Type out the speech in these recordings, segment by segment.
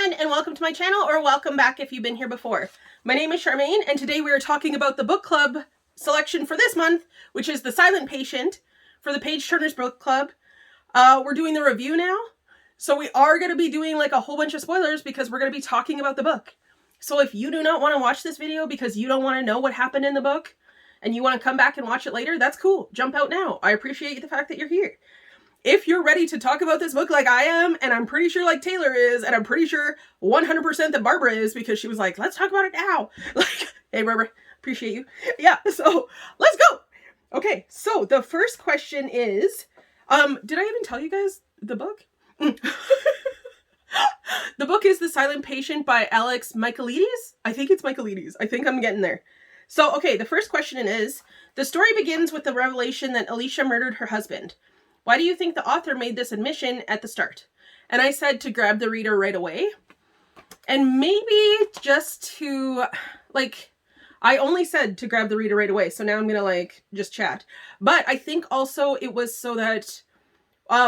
everyone, and welcome to my channel, or welcome back if you've been here before. My name is Charmaine, and today we are talking about the book club selection for this month, which is The Silent Patient for the Page Turners Book Club. We're doing the review now, so we are going to be doing like a whole bunch of spoilers because we're going to be talking about the book. So if you do not want to watch this video because you don't want to know what happened in the book, and you want to come back and watch it later, that's cool. Jump out now. I appreciate the fact that you're here. If you're ready to talk about this book like I am, and I'm pretty sure like Taylor is, and I'm pretty sure 100% that Barbara is, because she was like, let's talk about it now. Like, hey Barbara, appreciate you. Yeah, so let's go. Okay, so the first question is, did I even tell you guys the book? The book is The Silent Patient by Alex Michaelides. I think it's Michaelides. I think I'm getting there. So, okay, the first question is, the story begins with the revelation that Alicia murdered her husband. Why do you think the author made this admission at the start? And I said to grab the reader right away. And maybe just to, like, I only said to grab the reader right away. So now I'm going to, like, just chat. But I think also it was so that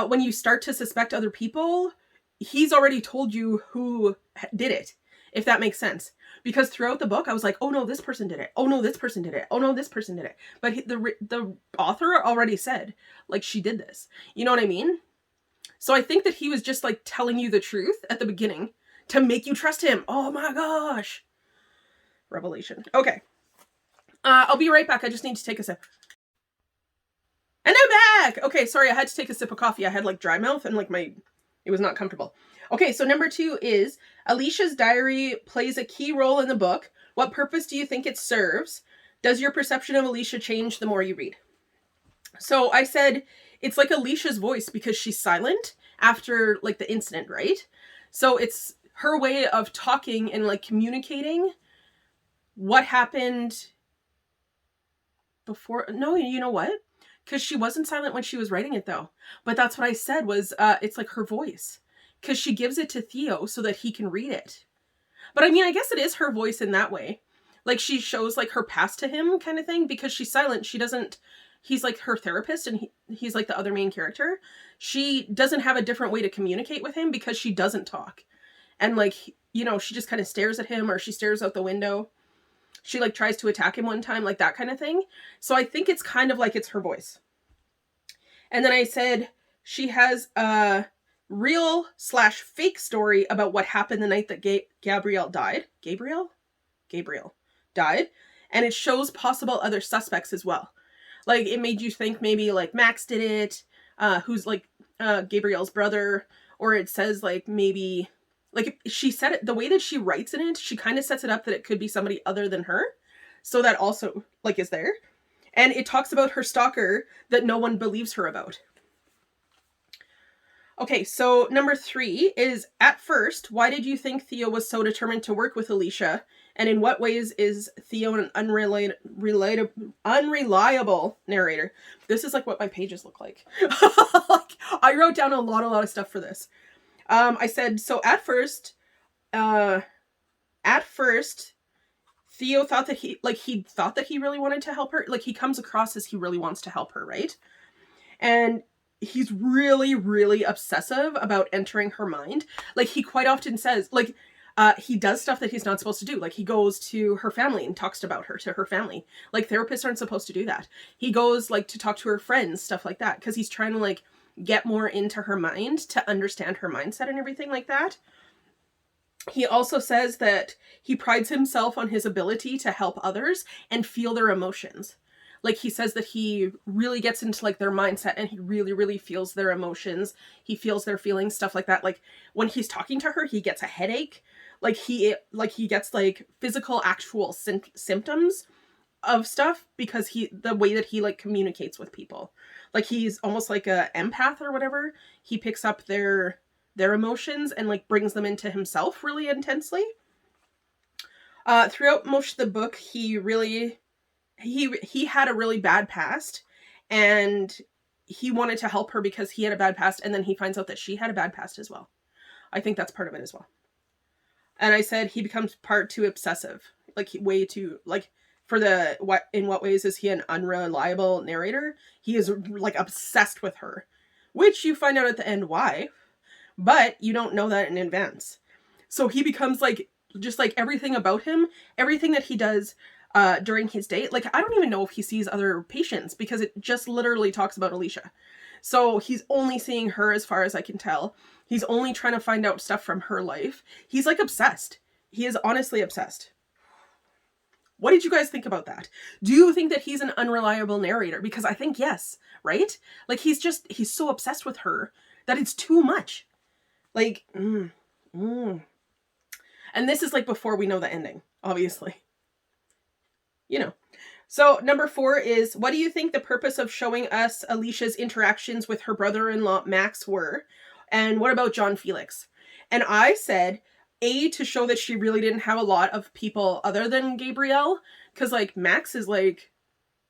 when you start to suspect other people, he's already told you who did it, if that makes sense. Because throughout the book, I was like, oh no, this person did it. Oh no, this person did it. Oh no, this person did it. But the author already said, like, she did this. You know what I mean? So I think that he was just, like, telling you the truth at the beginning to make you trust him. Oh my gosh. Revelation. Okay. I'll be right back. I just need to take a sip. And I'm back! Okay, sorry, I had to take a sip of coffee. I had, like, dry mouth and, like, it was not comfortable. Okay, so number 2 is, Alicia's diary plays a key role in the book. What purpose do you think it serves? Does your perception of Alicia change the more you read? So I said, it's like Alicia's voice because she's silent after, like, the incident, right? So it's her way of talking and, like, communicating what happened before. No, you know what? Because she wasn't silent when she was writing it, though. But that's what I said was, it's like her voice. Because she gives it to Theo so that he can read it. But I mean, I guess it is her voice in that way. Like, she shows, like, her past to him kind of thing. Because she's silent, she doesn't... He's, like, her therapist, and he's, like, the other main character. She doesn't have a different way to communicate with him because she doesn't talk. And, like, you know, she just kind of stares at him, or she stares out the window. She, like, tries to attack him one time, like, that kind of thing. So I think it's kind of like it's her voice. And then I said she has a real/fake story about what happened the night that Gabriel died. Gabriel died. And it shows possible other suspects as well. Like, it made you think maybe, like, Max did it, who's, like, Gabriel's brother. Or it says, like, maybe... Like, she said it, the way that she writes in it, she kind of sets it up that it could be somebody other than her. So that also, like, is there. And it talks about her stalker that no one believes her about. Okay, so number 3 is, at first, why did you think Theo was so determined to work with Alicia? And in what ways is Theo an unreliable narrator? This is, like, what my pages look like. Like, I wrote down a lot of stuff for this. I said, so at first, Theo thought that he thought that he really wanted to help her. Like, he comes across as he really wants to help her, right? And he's really, really obsessive about entering her mind. Like, he quite often says, like, he does stuff that he's not supposed to do. Like, he goes to her family and talks about her to her family. Like, therapists aren't supposed to do that. He goes, like, to talk to her friends, stuff like that, because he's trying to, like, get more into her mind to understand her mindset and everything like that. He also says that he prides himself on his ability to help others and feel their emotions. Like, he says that he really gets into, like, their mindset, and he really, really feels their emotions. He feels their feelings, stuff like that. Like, when he's talking to her, he gets a headache. Like, he gets, like, physical, actual symptoms of stuff because the way that he, like, communicates with people. Like, he's almost like a empath or whatever. He picks up their emotions and, like, brings them into himself really intensely. Throughout most of the book, he had a really bad past, and he wanted to help her because he had a bad past, and then he finds out that she had a bad past as well. I think that's part of it as well. And I said he becomes part too obsessive, like, way too, like, in what ways is he an unreliable narrator? He is, like, obsessed with her, which you find out at the end why, but you don't know that in advance. So he becomes like, just like everything about him, everything that he does during his day. Like, I don't even know if he sees other patients because it just literally talks about Alicia. So he's only seeing her as far as I can tell. He's only trying to find out stuff from her life. He's like obsessed. He is honestly obsessed. What did you guys think about that? Do you think that he's an unreliable narrator? Because I think yes, right? Like he's so obsessed with her that it's too much. Like, And this is like before we know the ending, obviously. You know. So number 4 is, what do you think the purpose of showing us Alicia's interactions with her brother-in-law Max were? And what about John Felix? And I said, A, to show that she really didn't have a lot of people other than Gabriel, because like Max is like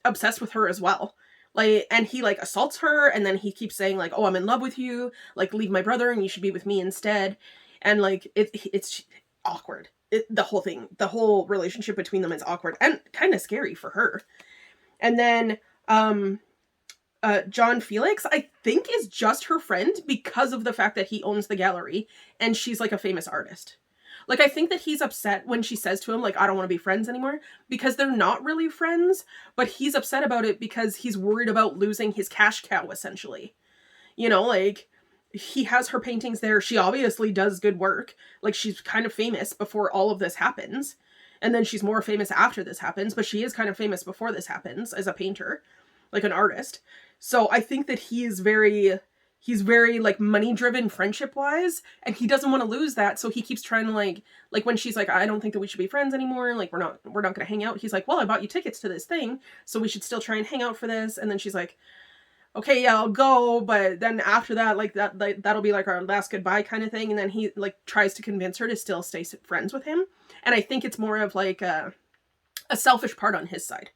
obsessed with her as well. Like, and he like assaults her, and then he keeps saying like, oh, I'm in love with you, like leave my brother and you should be with me instead. And like it's awkward. The whole thing, the whole relationship between them is awkward and kind of scary for her. And then John Felix, I think, is just her friend because of the fact that he owns the gallery and she's like a famous artist. Like, I think that he's upset when she says to him, like, I don't want to be friends anymore, because they're not really friends, but he's upset about it because he's worried about losing his cash cow, essentially. You know, like, he has her paintings there. She obviously does good work. Like, she's kind of famous before all of this happens. And then she's more famous after this happens, but she is kind of famous before this happens as a painter, like an artist. So I think that he's very like money-driven friendship-wise, and he doesn't want to lose that, so he keeps trying to like when she's like, I don't think that we should be friends anymore, like we're not going to hang out. He's like, well, I bought you tickets to this thing, so we should still try and hang out for this. And then she's like, okay, yeah, I'll go, but then after that, like that'll be like our last goodbye kind of thing. And then he like tries to convince her to still stay friends with him. And I think it's more of like a selfish part on his side.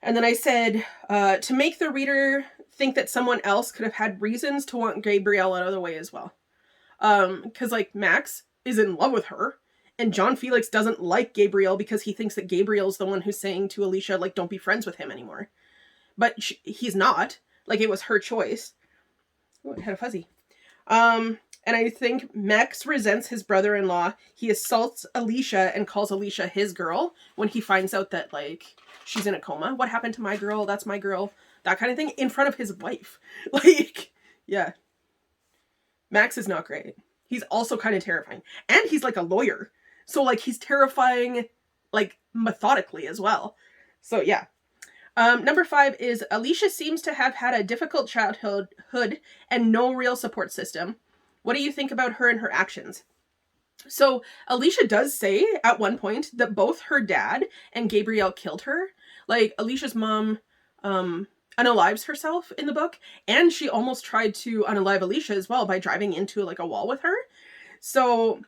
And then I said, to make the reader think that someone else could have had reasons to want Gabrielle out of the way as well. Because like Max is in love with her, and John Felix doesn't like Gabrielle because he thinks that Gabriel's the one who's saying to Alicia, like, don't be friends with him anymore. But he's not. Like, it was her choice. Oh, it had a fuzzy. And I think Max resents his brother-in-law. He assaults Alicia and calls Alicia his girl when he finds out that, like, she's in a coma. What happened to my girl? That's my girl. That kind of thing in front of his wife. Like, yeah. Max is not great. He's also kind of terrifying. And he's, like, a lawyer. So, like, he's terrifying, like, methodically as well. So, yeah. Number 5 is, Alicia seems to have had a difficult childhood and no real support system. What do you think about her and her actions? So Alicia does say at one point that both her dad and Gabrielle killed her. Like, Alicia's mom unalives herself in the book, and she almost tried to unalive Alicia as well by driving into like a wall with her. So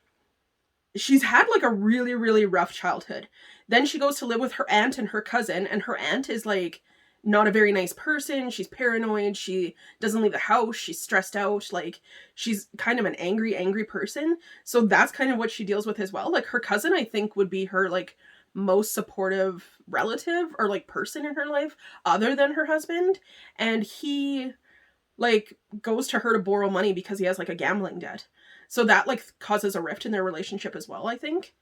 she's had like a really, really rough childhood. Then she goes to live with her aunt and her cousin, and her aunt is like not a very nice person. She's paranoid. She doesn't leave the house. She's stressed out. Like, she's kind of an angry person. So that's kind of what she deals with as well. Like, her cousin, I think, would be her like most supportive relative or like person in her life other than her husband. And he like goes to her to borrow money because he has like a gambling debt. So that like causes a rift in their relationship as well, I think.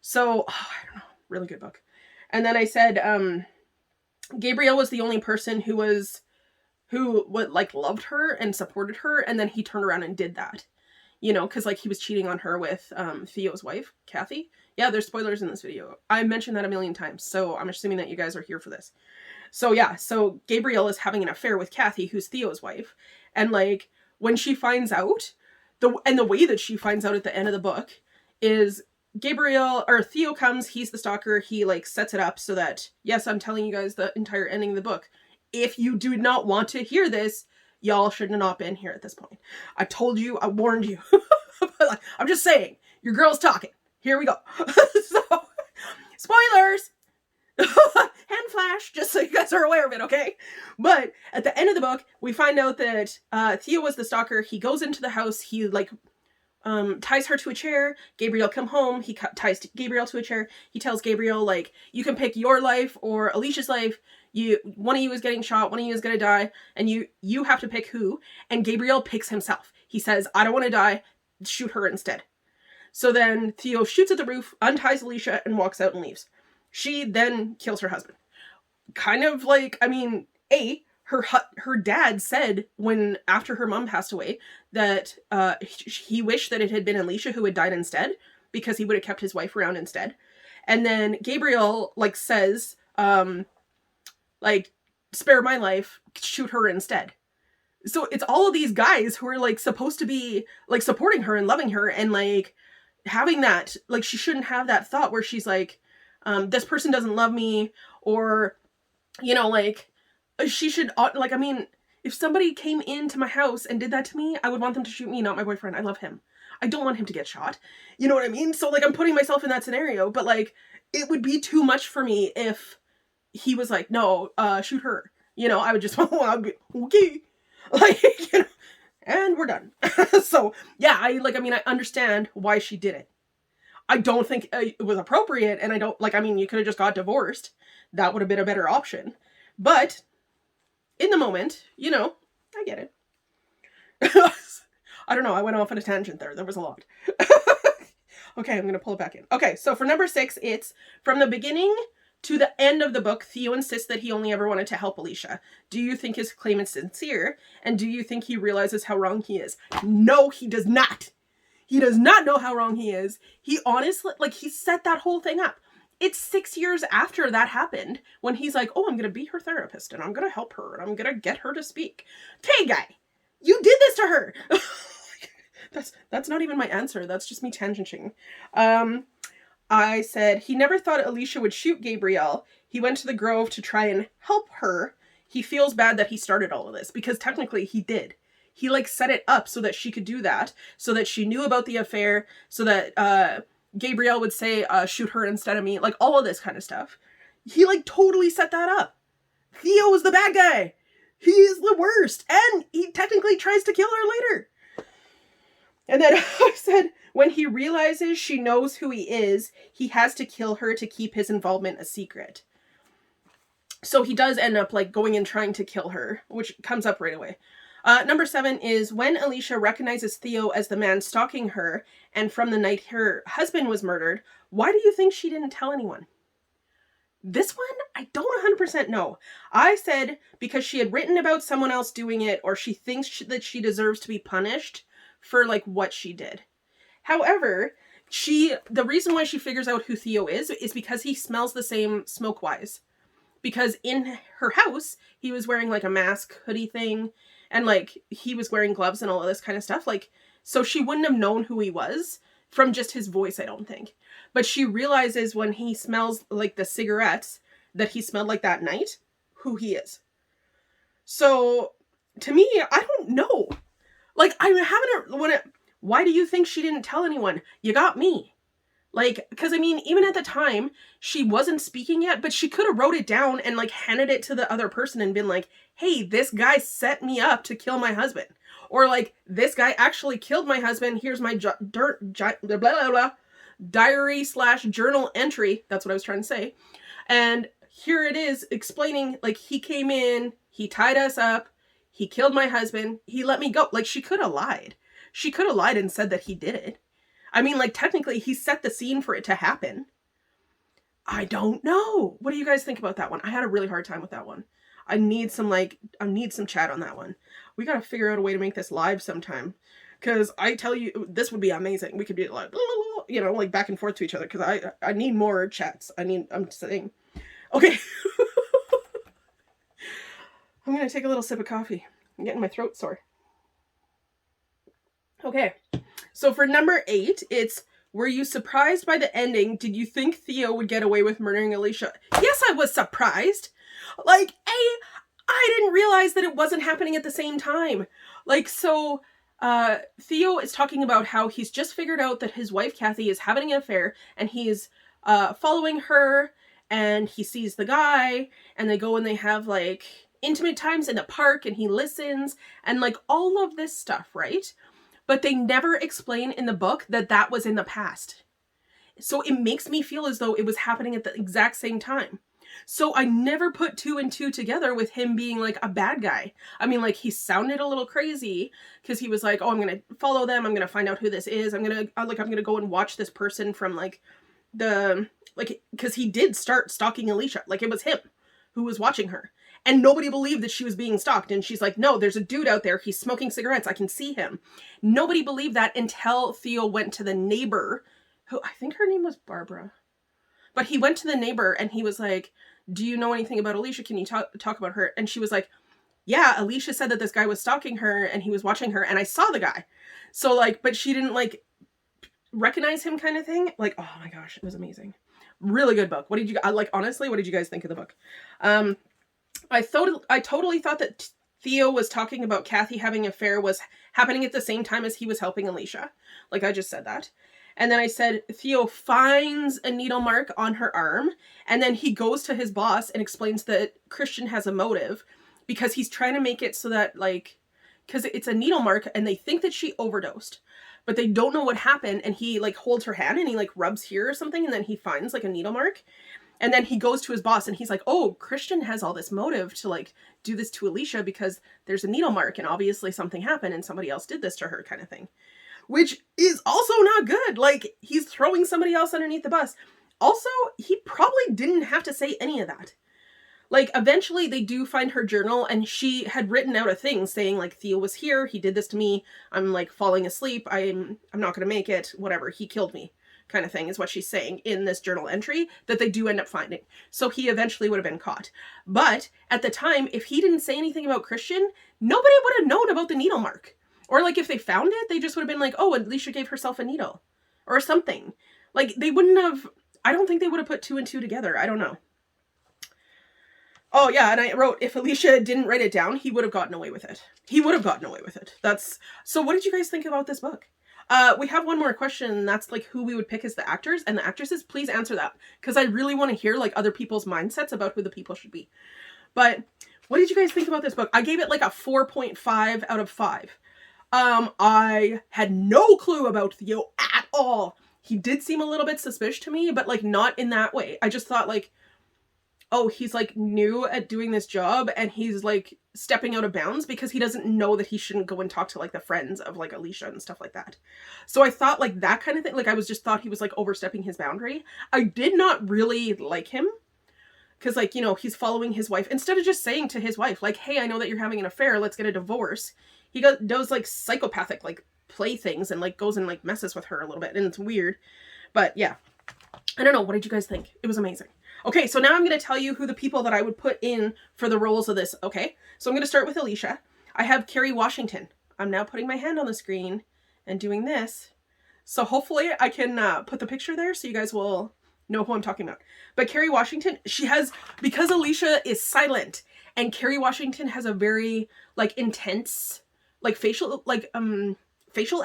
So, I don't know. Really good book. And then I said, Gabrielle was the only person who like loved her and supported her, and then he turned around and did that. You know, because like he was cheating on her with Theo's wife, Kathy. Yeah, there's spoilers in this video. I mentioned that a million times, so I'm assuming that you guys are here for this. So yeah, so Gabrielle is having an affair with Kathy, who's Theo's wife. And like when she finds out, the way that she finds out at the end of the book is Theo comes, he's the stalker, he like sets it up so that, yes, I'm telling you guys the entire ending of the book. If you do not want to hear this, y'all should have not been here at this point. I told you, I warned you. But I'm just saying, your girl's talking. Here we go. So, spoilers! Hand flash, just so you guys are aware of it, okay? But at the end of the book, we find out that Theo was the stalker. He goes into the house, he like ties her to a chair. Gabrielle come home. He ties Gabrielle to a chair. He tells Gabrielle, like, you can pick your life or Alicia's life. One of you is getting shot. One of you is going to die. And you have to pick who. And Gabrielle picks himself. He says, I don't want to die. Shoot her instead. So then Theo shoots at the roof, unties Alicia, and walks out and leaves. She then kills her husband. Kind of like, I mean, her dad said when after her mom passed away that he wished that it had been Alicia who had died instead, because he would have kept his wife around instead. And then Gabriel like says like, spare my life, shoot her instead. So it's all of these guys who are like supposed to be like supporting her and loving her and like having that, like, she shouldn't have that thought where she's like, this person doesn't love me, or, you know, like, she should, like, I mean, if somebody came into my house and did that to me, I would want them to shoot me, not my boyfriend. I love him. I don't want him to get shot. You know what I mean? So, like, I'm putting myself in that scenario, but, like, it would be too much for me if he was like, no, shoot her. You know, I would just, I'd be, okay. Like, you know, and we're done. So, yeah, I understand why she did it. I don't think it was appropriate, and I don't, like, I mean, you could have just got divorced. That would have been a better option. But, in the moment, you know, I get it. I don't know, I went off on a tangent there. There was a lot. Okay, I'm going to pull it back in. Okay, so for number 6, it's from the beginning to the end of the book, Theo insists that he only ever wanted to help Alicia. Do you think his claim is sincere? And do you think he realizes how wrong he is? No, he does not. He does not know how wrong he is. He honestly, like, he set that whole thing up. It's 6 years after that happened when he's like, oh, I'm going to be her therapist and I'm going to help her and I'm going to get her to speak. Okay, guy, you did this to her. That's not even my answer. That's just me tangenting. I said, he never thought Alicia would shoot Gabriel. He went to the Grove to try and help her. He feels bad that he started all of this, because technically he did. He, like, set it up so that she could do that, so that she knew about the affair, so that Gabriel would say, shoot her instead of me, like, all of this kind of stuff. He, like, totally set that up. Theo is the bad guy. He is the worst, and he technically tries to kill her later. And then I said, when he realizes she knows who he is, he has to kill her to keep his involvement a secret. So he does end up, like, going and trying to kill her, which comes up right away. Number 7 is when Alicia recognizes Theo as the man stalking her, and from the night her husband was murdered, why do you think she didn't tell anyone? This one, I don't 100% know. I said because she had written about someone else doing it, or she thinks that she deserves to be punished for, like, what she did. However, the reason why she figures out who Theo is because he smells the same smoke-wise. Because in her house, he was wearing, like, a mask hoodie thing, and, like, he was wearing gloves and all of this kind of stuff. Like, so she wouldn't have known who he was from just his voice, I don't think. But she realizes when he smells, like, the cigarettes that he smelled like that night, who he is. So, to me, I don't know. Like, I'm having why do you think she didn't tell anyone? You got me. Like, because, I mean, even at the time, she wasn't speaking yet, but she could have wrote it down and, like, handed it to the other person and been like, hey, this guy set me up to kill my husband. Or, like, this guy actually killed my husband. Here's my diary/journal entry. That's what I was trying to say. And here it is explaining, like, he came in, he tied us up, he killed my husband, he let me go. Like, she could have lied. She could have lied and said that he did it. I mean, like, technically, he set the scene for it to happen. I don't know. What do you guys think about that one? I had a really hard time with that one. I need some chat on that one. We gotta figure out a way to make this live sometime. Because I tell you, this would be amazing. We could be like, you know, like, back and forth to each other. Because I need more chats. I'm saying. Okay. I'm gonna take a little sip of coffee. I'm getting my throat sore. Okay. So for number 8, it's, were you surprised by the ending? Did you think Theo would get away with murdering Alicia? Yes, I was surprised. Like, I didn't realize that it wasn't happening at the same time. Like, so, Theo is talking about how he's just figured out that his wife, Kathy, is having an affair, and he's, following her, and he sees the guy, and they go and they have, like, intimate times in the park, and he listens, and, like, all of this stuff, right? But they never explain in the book that that was in the past. So it makes me feel as though it was happening at the exact same time. So I never put 2 and 2 together with him being like a bad guy. I mean, like, he sounded a little crazy because he was like, oh, I'm going to follow them. I'm going to find out who this is. I'm going to go and watch this person from like because he did start stalking Alicia. Like, it was him who was watching her. And nobody believed that she was being stalked. And she's like, no, there's a dude out there. He's smoking cigarettes. I can see him. Nobody believed that until Theo went to the neighbor, who I think her name was Barbara. But he went to the neighbor and he was like, do you know anything about Alicia? Can you talk about her? And she was like, yeah, Alicia said that this guy was stalking her and he was watching her and I saw the guy. So like, but she didn't like recognize him kind of thing. Like, oh my gosh, it was amazing. Really good book. What did you, honestly, what did you guys think of the book? I totally thought that Theo was talking about Kathy having an affair was happening at the same time as he was helping Alicia. Like, I just said that. And then I said, Theo finds a needle mark on her arm, and then he goes to his boss and explains that Christian has a motive because he's trying to make it so that, like, because it's a needle mark and they think that she overdosed, but they don't know what happened. And he, like, holds her hand and he, like, rubs here or something, and then he finds, like, a needle mark. And then he goes to his boss and he's like, oh, Christian has all this motive to, like, do this to Alicia because there's a needle mark and obviously something happened and somebody else did this to her, kind of thing. Which is also not good. Like, he's throwing somebody else underneath the bus. Also, he probably didn't have to say any of that. Like, eventually they do find her journal and she had written out a thing saying, like, Theo was here, he did this to me, I'm, like, falling asleep, I'm not gonna make it, whatever, he killed me, kind of thing is what she's saying in this journal entry that they do end up finding. So he eventually would have been caught. But at the time, if he didn't say anything about Christian, nobody would have known about the needle mark. Or, like, if they found it, they just would have been like, oh, Alicia gave herself a needle. Or something. Like, they wouldn't have, I don't think they would have put 2 and 2 together. I don't know. Oh, yeah, and I wrote, if Alicia didn't write it down, he would have gotten away with it. He would have gotten away with it. So what did you guys think about this book? We have one more question, and that's, like, who we would pick as the actors and the actresses. Please answer that, because I really want to hear, like, other people's mindsets about who the people should be. But what did you guys think about this book? I gave it, like, a 4.5 out of 5. I had no clue about Theo at all. He did seem a little bit suspicious to me, but, like, not in that way. I just thought, like, oh, he's, like, new at doing this job, and he's, like, stepping out of bounds because he doesn't know that he shouldn't go and talk to, like, the friends of, like, Alicia and stuff like that. So I thought, like, that kind of thing, like, thought he was, like, overstepping his boundary. I did not really like him. Because, like, you know, he's following his wife. Instead of just saying to his wife, like, hey, I know that you're having an affair, let's get a divorce. He does, like, psychopathic, like, play things and, like, goes and, like, messes with her a little bit. And it's weird. But, yeah. I don't know. What did you guys think? It was amazing. Okay, so now I'm going to tell you who the people that I would put in for the roles of this, okay? So I'm going to start with Alicia. I have Kerry Washington. I'm now putting my hand on the screen and doing this. So hopefully I can put the picture there so you guys will know who I'm talking about. But Kerry Washington, because Alicia is silent, and Kerry Washington has a very, like, intense, like, facial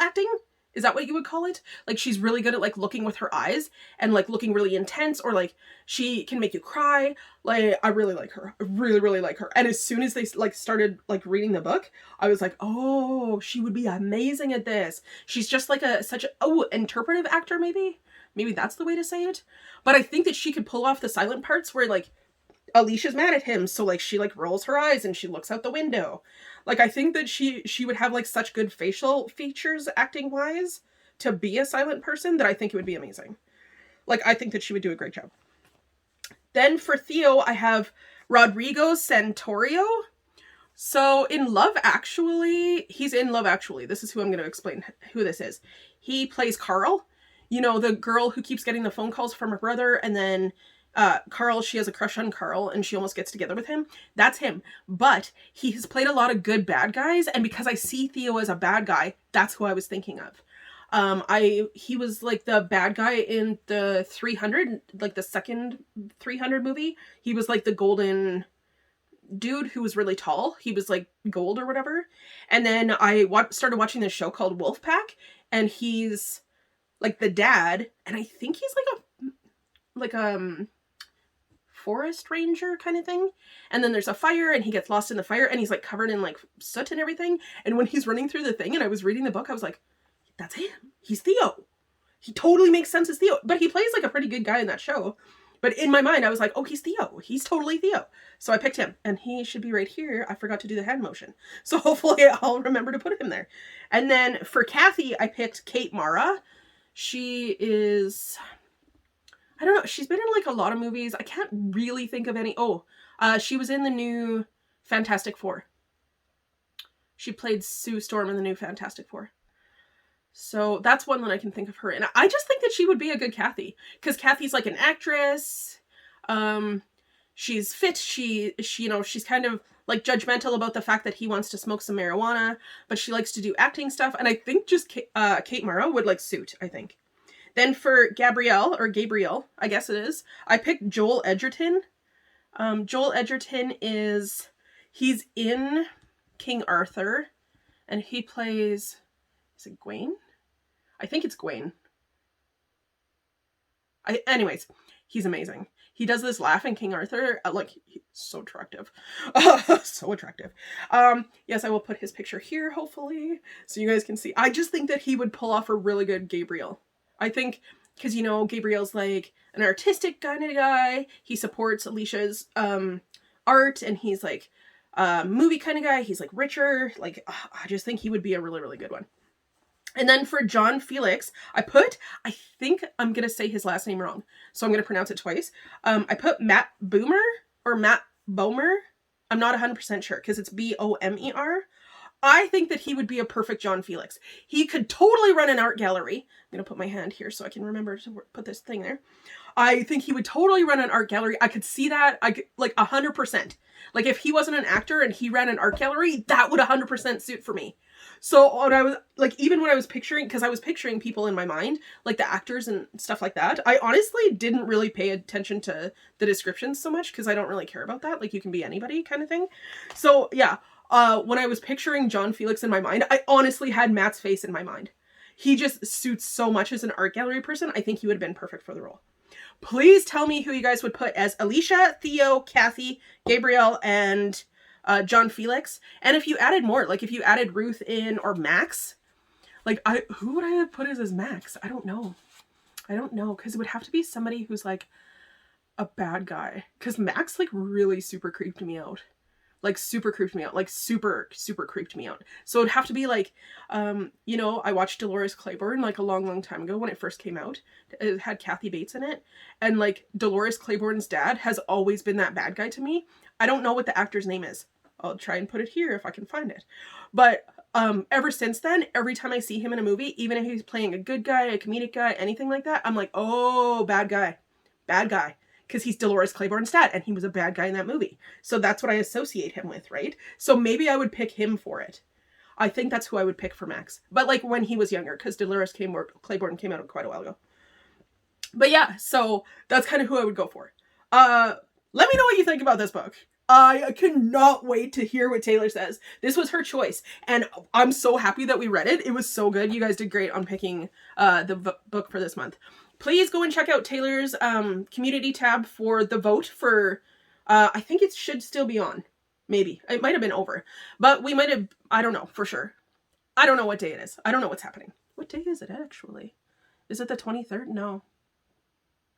acting? Is that what you would call it? Like, she's really good at, like, looking with her eyes and, like, looking really intense, or, like, she can make you cry. Like, I really like her. I really, really like her. And as soon as they, like, started, like, reading the book, I was like, oh, she would be amazing at this. She's just, like, interpretive actor, maybe? Maybe that's the way to say it. But I think that she could pull off the silent parts where, like, Alicia's mad at him, so, like, she, like, rolls her eyes and she looks out the window. Like, I think that she would have, like, such good facial features acting-wise to be a silent person that I think it would be amazing. Like, I think that she would do a great job. Then for Theo, I have Rodrigo Santorio. So in Love Actually, he's in Love Actually. This is who I'm going to explain who this is. He plays Carl. You know, the girl who keeps getting the phone calls from her brother, and then Carl, she has a crush on Carl and she almost gets together with him. That's him. But he has played a lot of good bad guys, and because I see Theo as a bad guy, that's who I was thinking of. He was like the bad guy in the 300, like the second 300 movie. He was like the golden dude who was really tall. He was like gold or whatever. And then I started watching this show called Wolfpack, and he's like the dad, and I think he's like a forest ranger kind of thing. And then there's a fire and he gets lost in the fire and he's like covered in like soot and everything. And when he's running through the thing and I was reading the book, I was like, that's him. He's Theo. He totally makes sense as Theo. But he plays like a pretty good guy in that show. But in my mind, I was like, oh, he's Theo. He's totally Theo. So I picked him, and he should be right here. I forgot to do the hand motion. So hopefully I'll remember to put him there. And then for Kathy, I picked Kate Mara. She is, I don't know, she's been in like a lot of movies. I can't really think of any. She was in the new Fantastic Four. She played Sue Storm in the new Fantastic Four. So that's one that I can think of her. And I just think that she would be a good Kathy. Because Kathy's like an actress. She's fit. She, you know, she's kind of like judgmental about the fact that he wants to smoke some marijuana. But she likes to do acting stuff. And I think just Kate Mara would like suit, I think. Then for Gabrielle, I guess it is, I picked Joel Edgerton. Joel Edgerton he's in King Arthur. And he plays, is it Gawain? I think it's Gawain. Anyways, he's amazing. He does this laugh in King Arthur. Like, he's so attractive. So attractive. Yes, I will put his picture here, hopefully, so you guys can see. I just think that he would pull off a really good Gabriel. I think, because, you know, Gabriel's like an artistic kind of guy. He supports Alicia's art, and he's like a movie kind of guy. He's like richer. Like, I just think he would be a really, really good one. And then for John Felix, I think I'm going to say his last name wrong, so I'm going to pronounce it twice. I put Matt Bomer or Matt Bomer. I'm not 100% sure because it's Bomer. I think that he would be a perfect John Felix. He could totally run an art gallery. I'm going to put my hand here so I can remember to put this thing there. I think he would totally run an art gallery. I could see that. I could, like 100%. Like if he wasn't an actor and he ran an art gallery, that would 100% suit for me. So when I was like, even when I was picturing, because I was picturing people in my mind, like the actors and stuff like that, I honestly didn't really pay attention to the descriptions so much because I don't really care about that. Like you can be anybody kind of thing. So yeah, when I was picturing John Felix in my mind, I honestly had Matt's face in my mind. He just suits so much as an art gallery person. I think he would have been perfect for the role. Please tell me who you guys would put as Alicia, Theo, Kathy, Gabrielle, and John Felix. And if you added more, like if you added Ruth in or Max, like who would I have put as Max? I don't know. Because it would have to be somebody who's like a bad guy. Because Max like really super creeped me out. Like super creeped me out. Like super creeped me out. So it'd have to be like, you know, I watched Dolores Claiborne like a long time ago when it first came out. It had Kathy Bates in it. And like Dolores Claiborne's dad has always been that bad guy to me. I don't know what the actor's name is. I'll try and put it here if I can find it. But ever since then, every time I see him in a movie, even if he's playing a good guy, a comedic guy, anything like that, I'm like, oh, bad guy. Bad guy. Because he's Dolores Claiborne's dad, and he was a bad guy in that movie. So that's what I associate him with, right? So maybe I would pick him for it. I think that's who I would pick for Max. But like when he was younger, because Dolores Claiborne came out quite a while ago. But yeah, so that's kind of who I would go for. Let me know what you think about this book. I cannot wait to hear what Taylor says. This was her choice, and I'm so happy that we read it. It was so good. You guys did great on picking the book for this month. Please go and check out Taylor's community tab for the vote for, I think it should still be on. Maybe. It might have been over. But we might have, I don't know for sure. I don't know what day it is. I don't know what's happening. What day is it actually? Is it the 23rd? No.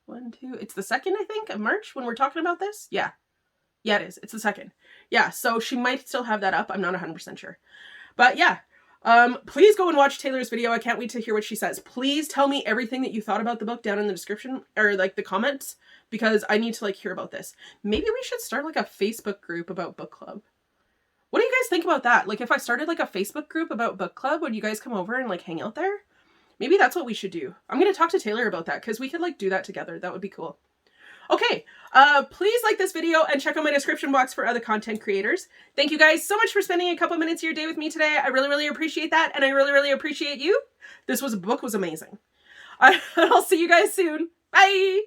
1, 2, it's the 2nd, I think, of March when we're talking about this? Yeah. Yeah, it is. It's the 2nd. Yeah, so she might still have that up. I'm not 100% sure. But yeah. Please go and watch Taylor's video. I can't wait to hear what she says. Please tell me everything that you thought about the book down in the description or like the comments, because I need to like hear about this. Maybe we should start like a Facebook group about book club. What do you guys think about that? Like if I started like a Facebook group about book club, would you guys come over and like hang out there? Maybe that's what we should do. I'm going to talk to Taylor about that because we could like do that together. That would be cool. Okay, please like this video and check out my description box for other content creators. Thank you guys so much for spending a couple minutes of your day with me today. I really, really appreciate that, and I really, really appreciate you. This book was amazing. I'll see you guys soon. Bye!